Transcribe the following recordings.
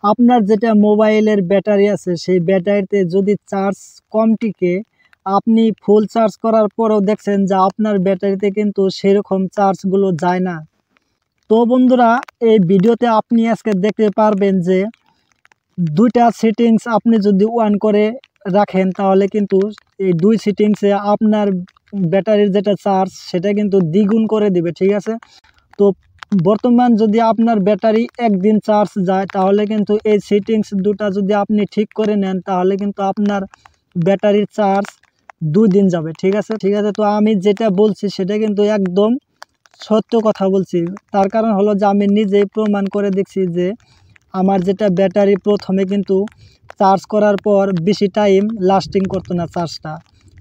আপনার যেটা মোবাইলের ব্যাটারি আছে সেই ব্যাটারিতে যদি চার্জ কম টিকে, আপনি ফুল চার্জ করার পরেও দেখছেন যে আপনার ব্যাটারিতে কিন্তু সেরকম চার্জগুলো যায় না। তো বন্ধুরা, এই ভিডিওতে আপনি আজকে দেখতে পারবেন যে দুইটা সেটিংস আপনি যদি অন করে রাখেন তাহলে কিন্তু এই দুই সেটিংসে আপনার ব্যাটারির যেটা চার্জ সেটা কিন্তু দ্বিগুণ করে দিবে, ঠিক আছে। তো বর্তমান যদি আপনার ব্যাটারি একদিন চার্জ যায় তাহলে কিন্তু এই সেটিংস দুটা যদি আপনি ঠিক করে নেন তাহলে কিন্তু আপনার ব্যাটারির চার্জ 2 দিন যাবে, ঠিক আছে। তো আমি যেটা বলছি সেটা কিন্তু একদম সত্য কথা বলছি। তার কারণ হলো যে আমি নিজেই প্রমাণ করে দেখছি যে আমার যেটা ব্যাটারি প্রথমে কিন্তু চার্জ করার পর বেশি টাইম লাস্টিং করতো না।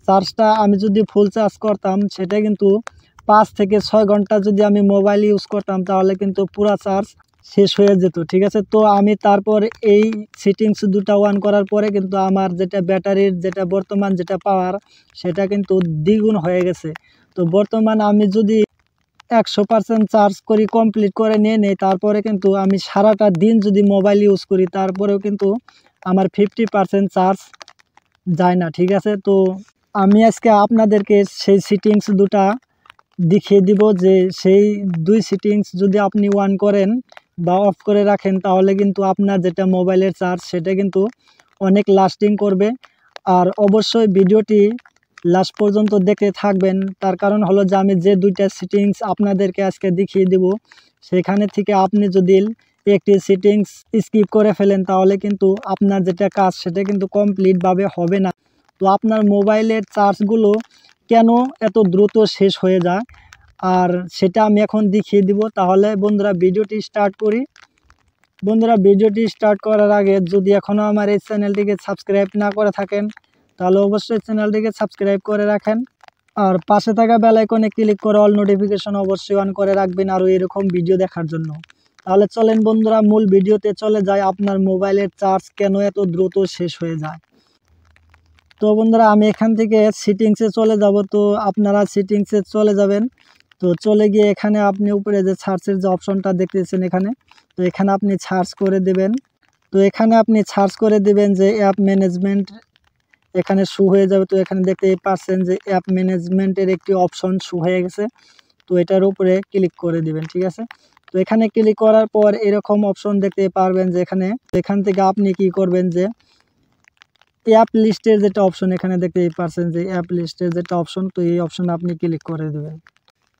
চার্জটা আমি যদি ফুল চার্জ করতাম সেটা কিন্তু 5 থেকে 6 ঘন্টা যদি আমি মোবাইল ইউজ করতাম তাহলে কিন্তু পুরা চার্জ শেষ হয়ে যেত, ঠিক আছে। তো আমি তারপর এই সেটিংস দুটা অন করার পরে কিন্তু আমার যেটা ব্যাটারির যেটা বর্তমান যেটা পাওয়ার সেটা কিন্তু দ্বিগুণ হয়ে গেছে। তো বর্তমান আমি যদি 100% চার্জ করি, কমপ্লিট করে নিয়ে নেই, তারপরে কিন্তু আমি সারাটা দিন যদি মোবাইল ইউজ করি তারপরেও কিন্তু আমার 50% চার্জ যায় না, ঠিক আছে। তো আমি আজকে আপনাদেরকে সেই সেটিংস দুটা দেখিয়ে দিব যে সেই দুই সেটিংস যদি আপনি অন করেন বা অফ করে রাখেন তাহলে কিন্তু আপনার যেটা মোবাইলের চার্জ সেটা কিন্তু অনেক লাস্টিং করবে। আর অবশ্যই ভিডিওটি লাস্ট পর্যন্ত দেখতে থাকবেন। তার কারণ হলো যে আমি যে দুইটা সেটিংস আপনাদেরকে আজকে দেখিয়ে দেব সেখানে থেকে আপনি যদি একটি সেটিংস স্কিপ করে ফেলেন তাহলে কিন্তু আপনার যেটা কাজ সেটা কিন্তু কমপ্লিটভাবে হবে না। তো আপনার মোবাইলের চার্জগুলো কেন এত দ্রুত শেষ হয়ে যায় আর সেটা আমি এখন দেখিয়ে দিব। তাহলে বন্ধুরা ভিডিওটি স্টার্ট করি। বন্ধুরা, ভিডিওটি স্টার্ট করার আগে যদি এখনও আমার এই চ্যানেলটিকে সাবস্ক্রাইব না করে থাকেন তাহলে অবশ্যই চ্যানেলটিকে সাবস্ক্রাইব করে রাখেন আর পাশে থাকা বেল আইকনে ক্লিক করে অল নোটিফিকেশন অবশ্যই অন করে রাখবেন আরও এরকম ভিডিও দেখার জন্য। তাহলে চলেন বন্ধুরা মূল ভিডিওতে চলে যায় আপনার মোবাইলের চার্জ কেন এত দ্রুত শেষ হয়ে যায়। তো বন্ধুরা, আমি এখান থেকে সেটিংসে চলে যাব। তো আপনারা সেটিংসে চলে যাবেন। তো চলে গিয়ে এখানে আপনি উপরে যে সার্চের যে অপশনটা দেখতেছেন এখানে, তো এখানে আপনি সার্চ করে দেবেন। তো এখানে আপনি সার্চ করে দেবেন যে অ্যাপ ম্যানেজমেন্ট, এখানে শু হয়ে যাবে। তো এখানে দেখতেই পাচ্ছেন যে অ্যাপ ম্যানেজমেন্টের একটি অপশন শু হয়ে গেছে। তো এটার উপরে ক্লিক করে দিবেন, ঠিক আছে। তো এখানে ক্লিক করার পর এরকম অপশন দেখতে পারবেন যে এখান থেকে আপনি কি করবেন যে অ্যাপ লিস্টের যেটা অপশন এখানে দেখতেই পাচ্ছেন যে অ্যাপ লিস্টের যেটা অপশন, তো এই অপশনে আপনি ক্লিক করে দেবেন।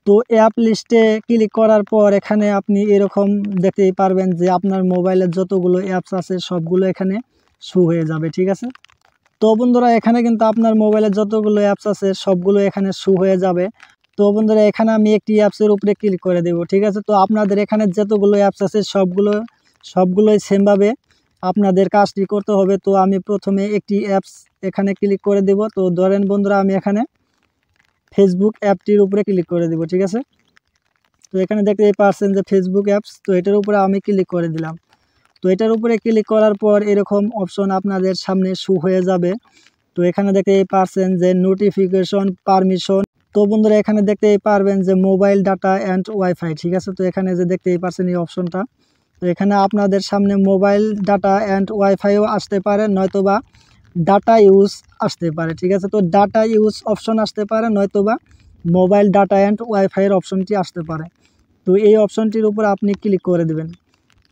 তো অ্যাপ লিস্টে ক্লিক করার পর এখানে আপনি এরকম দেখতেই পারবেন যে আপনার মোবাইলের যতগুলো অ্যাপস আছে সবগুলো এখানে শো হয়ে যাবে, ঠিক আছে। তো বন্ধুরা, এখানে কিন্তু আপনার মোবাইলের যতগুলো অ্যাপস আছে সবগুলো এখানে শো হয়ে যাবে। তো বন্ধুরা, এখানে আমি একটি অ্যাপসের উপরে ক্লিক করে দেব, ঠিক আছে। তো আপনাদের এখানে যতগুলো অ্যাপস আছে সবগুলোই সেমভাবে আপনাদের কাজটি করতে হবে। তো আমি প্রথমে একটি অ্যাপস এখানে ক্লিক করে দেব। তো ধরেন বন্ধুরা, আমি এখানে ফেসবুক অ্যাপটির উপরে ক্লিক করে দেব, ঠিক আছে। তো এখানে দেখতেই পাচ্ছেন যে ফেসবুক অ্যাপস, তো এটার উপরে আমি ক্লিক করে দিলাম। তো এটার উপরে ক্লিক করার পর এরকম অপশন আপনাদের সামনে শো হয়ে যাবে। তো এখানে দেখতেই পাচ্ছেন যে নোটিফিকেশন পারমিশন। তো বন্ধুরা, এখানে দেখতেই পারবেন যে মোবাইল ডাটা অ্যান্ড ওয়াইফাই, ঠিক আছে। তো এখানে যে দেখতেই পাচ্ছেন এই অপশনটা, তো এখানে আপনাদের সামনে মোবাইল ডাটা অ্যান্ড ওয়াইফাইও আসতে পারে নয়তোবা ডাটা ইউজ আসতে পারে, ঠিক আছে। তো ডাটা ইউজ অপশন আসতে পারে নয়তোবা মোবাইল ডাটা অ্যান্ড ওয়াইফাইয়ের অপশনটি আসতে পারে। তো এই অপশনটির উপর আপনি ক্লিক করে দেবেন।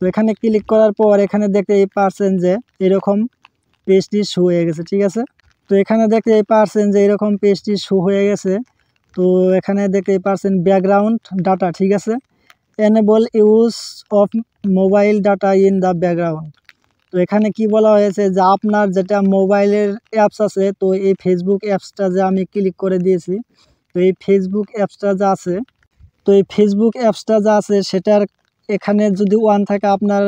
তো এখানে ক্লিক করার পর এখানে দেখতেই পাচ্ছেন যে এরকম পেজটি শো হয়ে গেছে, ঠিক আছে। তো এখানে দেখতেই পাচ্ছেন যে এরকম পেজটি শো হয়ে গেছে। তো এখানে দেখতেই পাচ্ছেন ব্যাকগ্রাউন্ড ডাটা, ঠিক আছে। Enable use of mobile data in the background. তো এখানে কি বলা হয়েছে যে আপনার যেটা মোবাইলের অ্যাপস আছে, তো এই ফেসবুক অ্যাপসটা যে আমি ক্লিক করে দিয়েছি, তো এই ফেসবুক অ্যাপসটা যা আছে, তো এই ফেসবুক অ্যাপসটা যা আছে সেটার এখানে যদি ওয়ান থাকে আপনার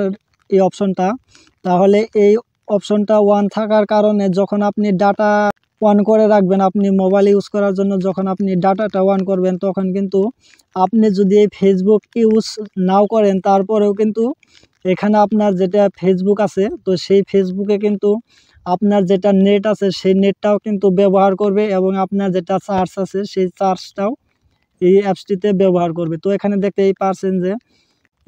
এই অপশনটা, তাহলে এই অপশনটা ওয়ান থাকার কারণে যখন আপনি ডাটা অন করে রাখবেন, আপনি মোবাইল ইউজ করার জন্য যখন আপনি ডাটাটা অন করবেন তখন কিন্তু আপনি যদি এই ফেসবুক ইউজ নাও করেন তারপরেও কিন্তু এখানে আপনার যেটা ফেসবুক আছে তো সেই ফেসবুকে কিন্তু আপনার যেটা নেট আছে সেই নেটটাও কিন্তু ব্যবহার করবে এবং আপনার যেটা চার্জ আছে সেই চার্জটাও এই অ্যাপসটিতে ব্যবহার করবে। তো এখানে দেখতেই পাচ্ছেন যে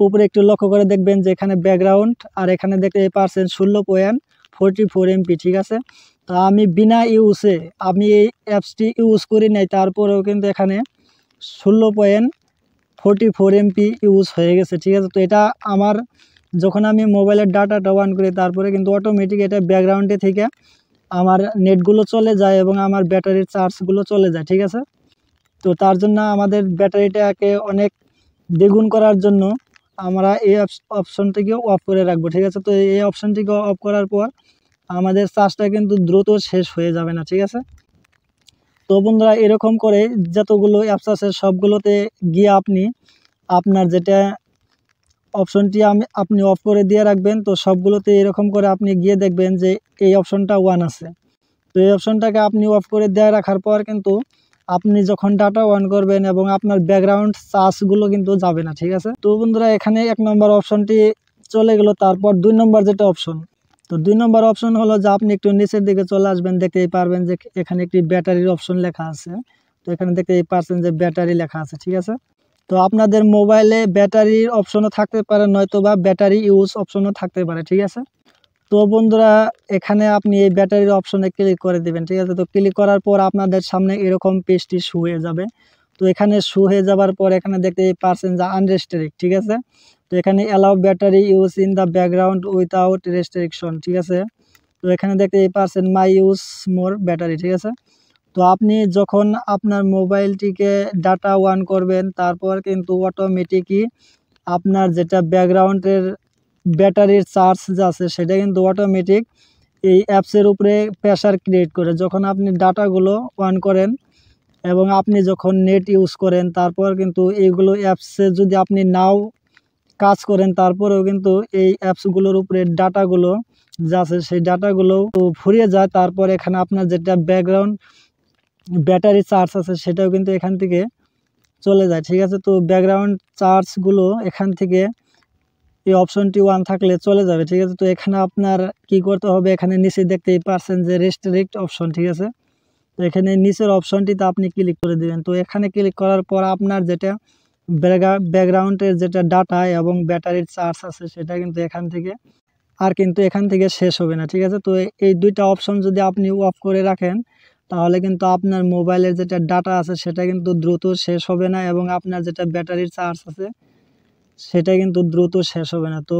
উপরে একটু লক্ষ্য করে দেখবেন যে এখানে ব্যাকগ্রাউন্ড আর এখানে দেখতে পাচ্ছেন 16.44 MB, ঠিক আছে। তো আমি বিনা ইউজে আমি এই অ্যাপসটি ইউজ করি নাই, তারপরেও কিন্তু এখানে 16.44 MB ইউজ হয়ে গেছে, ঠিক আছে। তো এটা আমার যখন আমি মোবাইলের ডাটাটা অন করি তারপরে কিন্তু অটোমেটিক এটা ব্যাকগ্রাউন্ডে থেকে আমার নেটগুলো চলে যায় এবং আমার ব্যাটারির চার্জগুলো চলে যায়, ঠিক আছে। তো তার জন্য আমাদের ব্যাটারিটাকে অনেক দ্বিগুণ করার জন্য আমরা এই অপশনটিকে অফ করে রাখবো, ঠিক আছে। তো এই অপশনটিকে অফ করার পর আমাদের চার্জটা কিন্তু দ্রুত শেষ হয়ে যাবে না, ঠিক আছে। তো বন্ধুরা এরকম করে যতগুলো অ্যাপস আছে সবগুলোতে গিয়ে আপনি আপনার যেটা অপশনটি আপনি অফ করে দিয়ে রাখবেন। তো সবগুলোতে এরকম করে আপনি গিয়ে দেখবেন যে এই অপশনটা অন আছে। তো এই অপশনটাকে আপনি অফ করে দিয়ে রাখার পর কিন্তু আপনি যখন ডাটা অন করবেন এবং আপনার ব্যাকগ্রাউন্ড চার্জগুলো কিন্তু যাবে না, ঠিক আছে। তো বন্ধুরা এখানে 1 নম্বর অপশনটি চলে গেল। তারপর 2 নম্বর যেটা অপশন, তো 2 নম্বর অপশন হলো যে আপনি একটু নিচের দিকে চলে আসবেন, দেখতেই পারবেন যে এখানে একটি ব্যাটারির অপশন লেখা আছে। তো এখানে দেখতেই পারছেন যে ব্যাটারি লেখা আছে, ঠিক আছে। তো আপনাদের মোবাইলে ব্যাটারির অপশনও থাকতে পারে, নয়তো বা ব্যাটারি ইউজ অপশনও থাকতে পারে, ঠিক আছে। তো বন্ধুরা এখানে আপনি এই ব্যাটারির অপশনে ক্লিক করে দিবেন, ঠিক আছে। তো ক্লিক করার পর আপনাদের সামনে এরকম পেজটি শো হয়ে যাবে। তো এখানে শো হয়ে যাবার পর এখানে দেখতে পারছেন যে আনরেস্ট্রিক্ট, ঠিক আছে। তো এখানে allow battery use in the background without restriction, ঠিক আছে। তো এখানে দেখতে পারছেন মাই ইউজ মোর ব্যাটারি, ঠিক আছে। তো আপনি যখন আপনার মোবাইলটিকে ডাটা অন করবেন তারপর কিন্তু অটোমেটিকই আপনার যেটা ব্যাকগ্রাউন্ডের ব্যাটারির চার্জ যা আছে সেটা কিন্তু অটোমেটিক এই অ্যাপসের উপরে প্রেশার ক্রিয়েট করে। যখন আপনি ডাটাগুলো অন করেন এবং আপনি যখন নেট ইউজ করেন তারপর কিন্তু এইগুলো অ্যাপসে যদি আপনি নাও কাজ করেন তারপরেও কিন্তু এই অ্যাপসগুলোর উপরে ডাটাগুলো যা আছে সেই ডাটাগুলো ফুরিয়ে যায়। তারপর এখানে আপনার যেটা ব্যাকগ্রাউন্ড ব্যাটারি চার্জ আছে সেটাও কিন্তু এখান থেকে চলে যায়, ঠিক আছে। তো ব্যাকগ্রাউন্ড চার্জগুলো এখান থেকে এই অপশনটি অন থাকলে চলে যাবে, ঠিক আছে। তো এখানে আপনার কি করতে হবে, এখানে নিচে দেখতেই পারছেন যে রেস্ট্রিক্ট অপশন, ঠিক আছে। তো এখানে নিচের অপশনটিতে আপনি ক্লিক করে দিবেন। তো এখানে ক্লিক করার পর আপনার যেটা ব্যাকগ্রাউন্ডের যেটা ডাটা এবং ব্যাটারির চার্জ আছে সেটা কিন্তু এখান থেকে শেষ হবে না, ঠিক আছে। তো এই দুইটা অপশন যদি আপনি অফ করে রাখেন তাহলে কিন্তু আপনার মোবাইলের যেটা ডাটা আছে সেটা কিন্তু দ্রুত শেষ হবে না এবং আপনার যেটা ব্যাটারির চার্জ আছে সেটা কিন্তু দ্রুত শেষ হবে না। তো